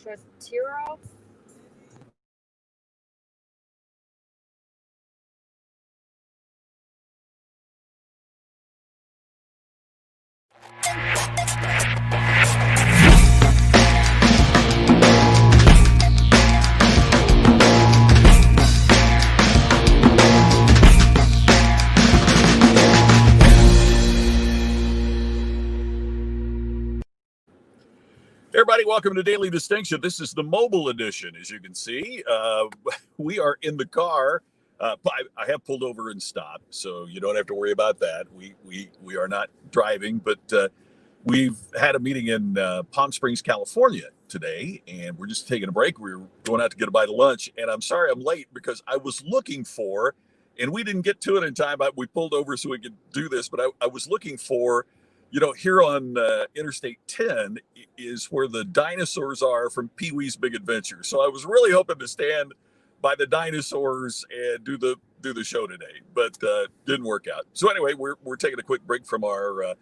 Trustero. Everybody, welcome to Daily Distinction. This is the mobile edition. As you can see, we are in the car. I have pulled over and stopped, so you don't have to worry about that. We are not driving, but we've had a meeting in Palm Springs, California today, and we're just taking a break. We're going out to get a bite of lunch, and I'm sorry I'm late because I was looking for, and we didn't get to it in time. We pulled over so we could do this, but I was looking for, here on Interstate 10 is where the dinosaurs are from Pee-wee's Big Adventure. So I was really hoping to stand by the dinosaurs and do the show today, but didn't work out. So anyway, we're taking a quick break from our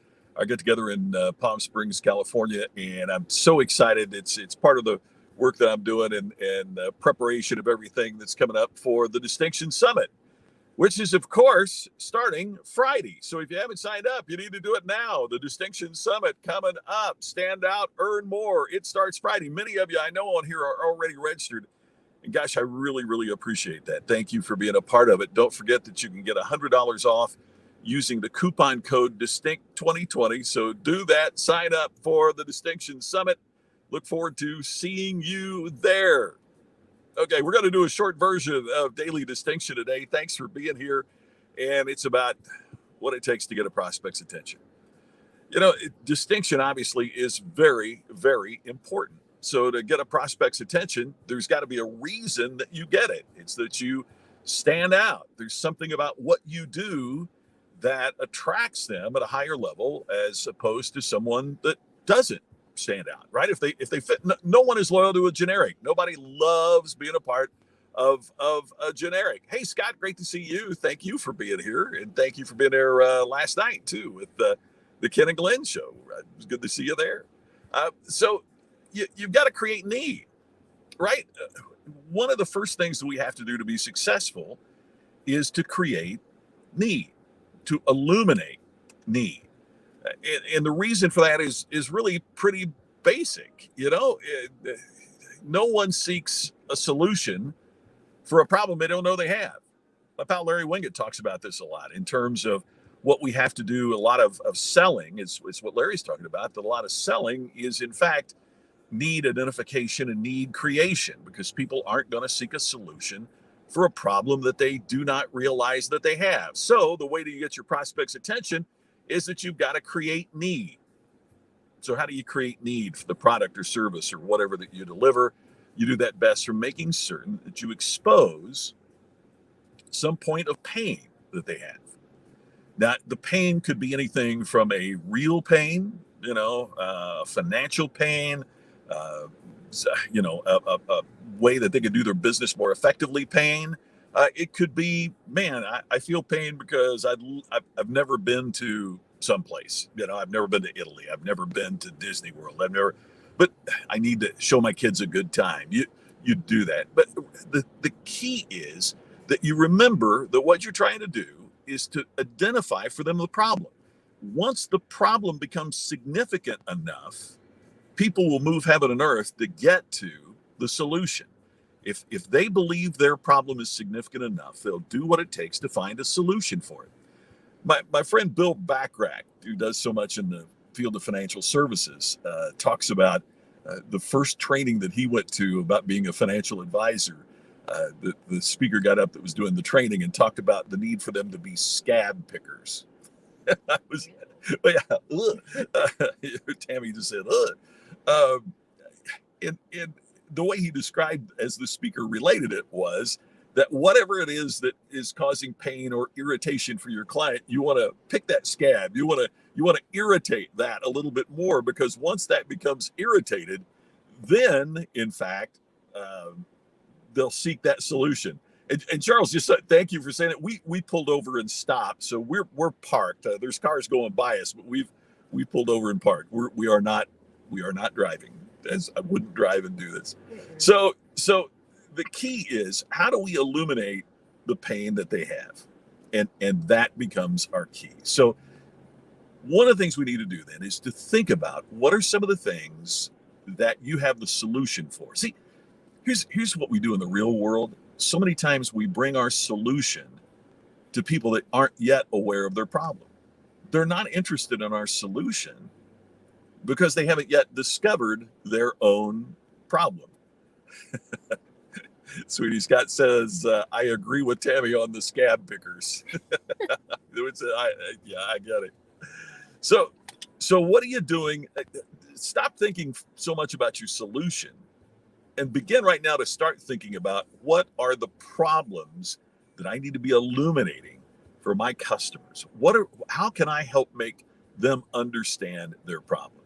get together in Palm Springs, California, and I'm so excited. It's part of the work that I'm doing and preparation of everything that's coming up for the Distinction Summit, which is, of course, starting Friday. So if you haven't signed up, you need to do it now. The Distinction Summit coming up. Stand out, earn more. It starts Friday. Many of you I know on here are already registered. And gosh, I really, really appreciate that. Thank you for being a part of it. Don't forget that you can get $100 off using the coupon code DISTINCT2020. So do that. Sign up for the Distinction Summit. Look forward to seeing you there. Okay, we're going to do a short version of Daily Distinction today. Thanks for being here. And it's about what it takes to get a prospect's attention. Distinction obviously is very, very important. So to get a prospect's attention, there's got to be a reason that you get it. It's that you stand out. There's something about what you do that attracts them at a higher level as opposed to someone that doesn't stand out, right? If they fit, no one is loyal to a generic. Nobody loves being a part of a generic. Hey, Scott, great to see you. Thank you for being here, and thank you for being there last night too with the Ken and Glenn show. It was good to see you there. So you've got to create need, right? One of the first things that we have to do to be successful is to create need, to illuminate need. And the reason for that is really pretty basic. No one seeks a solution for a problem they don't know they have. My pal Larry Winget talks about this a lot in terms of what we have to do. A lot of selling is what Larry's talking about. That a lot of selling is, in fact, need identification and need creation, because people aren't going to seek a solution for a problem that they do not realize that they have. So the way to get your prospect's attention is that you've got to create need. So how do you create need for the product or service or whatever that you deliver? You do that best from making certain that you expose some point of pain that they have. Now, the pain could be anything from a real pain, financial pain, a way that they could do their business more effectively pain. It could be, man, I feel pain because I've never been to someplace. I've never been to Italy. I've never been to Disney World. But I need to show my kids a good time. You do that. But the key is that you remember that what you're trying to do is to identify for them the problem. Once the problem becomes significant enough, people will move heaven and earth to get to the solution. If they believe their problem is significant enough, they'll do what it takes to find a solution for it. My friend Bill Backrack, who does so much in the field of financial services, talks about the first training that he went to about being a financial advisor. The speaker got up that was doing the training and talked about the need for them to be scab pickers. Tammy just said, ugh. And the way he described as the speaker related it was that whatever it is that is causing pain or irritation for your client, you want to pick that scab. You want to irritate that a little bit more, because once that becomes irritated, then in fact they'll seek that solution. And Charles, just thank you for saying it. We pulled over and stopped, so we're parked. There's cars going by us, but we pulled over and parked. We are not driving. as I wouldn't drive and do this. So the key is, how do we illuminate the pain that they have? And that becomes our key. So one of the things we need to do then is to think about what are some of the things that you have the solution for. See, here's what we do in the real world. So many times we bring our solution to people that aren't yet aware of their problem. They're not interested in our solution because they haven't yet discovered their own problem. Sweetie Scott says, I agree with Tammy on the scab pickers. I get it. So what are you doing? Stop thinking so much about your solution and begin right now to start thinking about what are the problems that I need to be illuminating for my customers. How can I help make them understand their problem?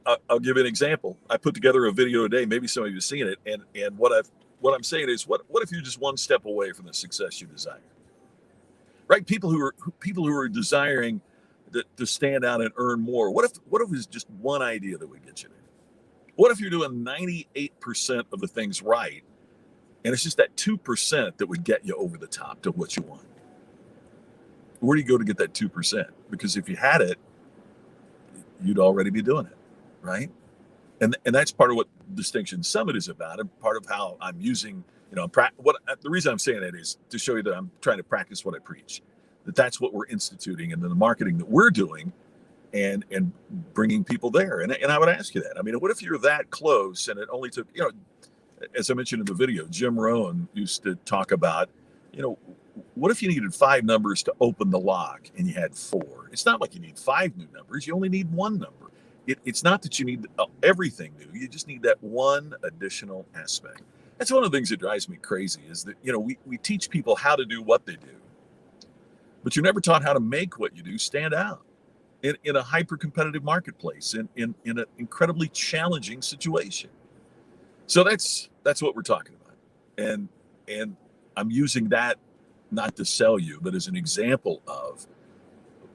I'll give you an example. I put together a video today. Maybe some of you have seen it. And what I'm saying is, what if you're just one step away from the success you desire? Right? People who are desiring to stand out and earn more. What if it's just one idea that would get you there? What if you're doing 98% of the things right, and it's just that 2% that would get you over the top to what you want? Where do you go to get that 2%? Because if you had it, you'd already be doing it, right? And that's part of what Distinction Summit is about, and part of how I'm using, the reason I'm saying that is to show you that I'm trying to practice what I preach. That's what we're instituting, and then the marketing that we're doing, and bringing people there. And I would ask you that. I mean, what if you're that close and it only took, as I mentioned in the video, Jim Rohn used to talk about, what if you needed 5 numbers to open the lock and you had 4? It's not like you need 5 new numbers. You only need 1 number. It's not that you need everything new. You just need that one additional aspect. That's one of the things that drives me crazy is that, we teach people how to do what they do, but you're never taught how to make what you do stand out in a hyper-competitive marketplace, in an incredibly challenging situation. So that's what we're talking about. And I'm using that not to sell you, but as an example of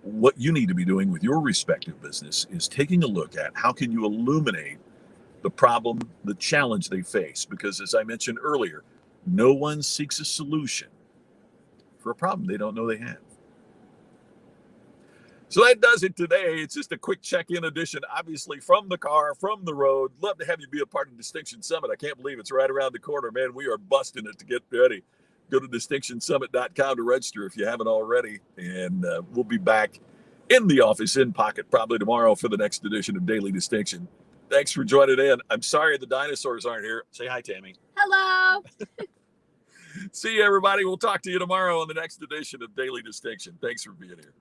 what you need to be doing with your respective business is taking a look at how can you illuminate the problem, the challenge they face. Because as I mentioned earlier, no one seeks a solution for a problem they don't know they have. So that does it today. It's just a quick check-in edition, obviously from the car, from the road. Love to have you be a part of Distinction Summit. I can't believe it's right around the corner, man. We are busting it to get ready. Go to distinctionsummit.com to register if you haven't already. And we'll be back in the office in pocket probably tomorrow for the next edition of Daily Distinction. Thanks for joining in. I'm sorry the dinosaurs aren't here. Say hi, Tammy. Hello. See you, everybody. We'll talk to you tomorrow on the next edition of Daily Distinction. Thanks for being here.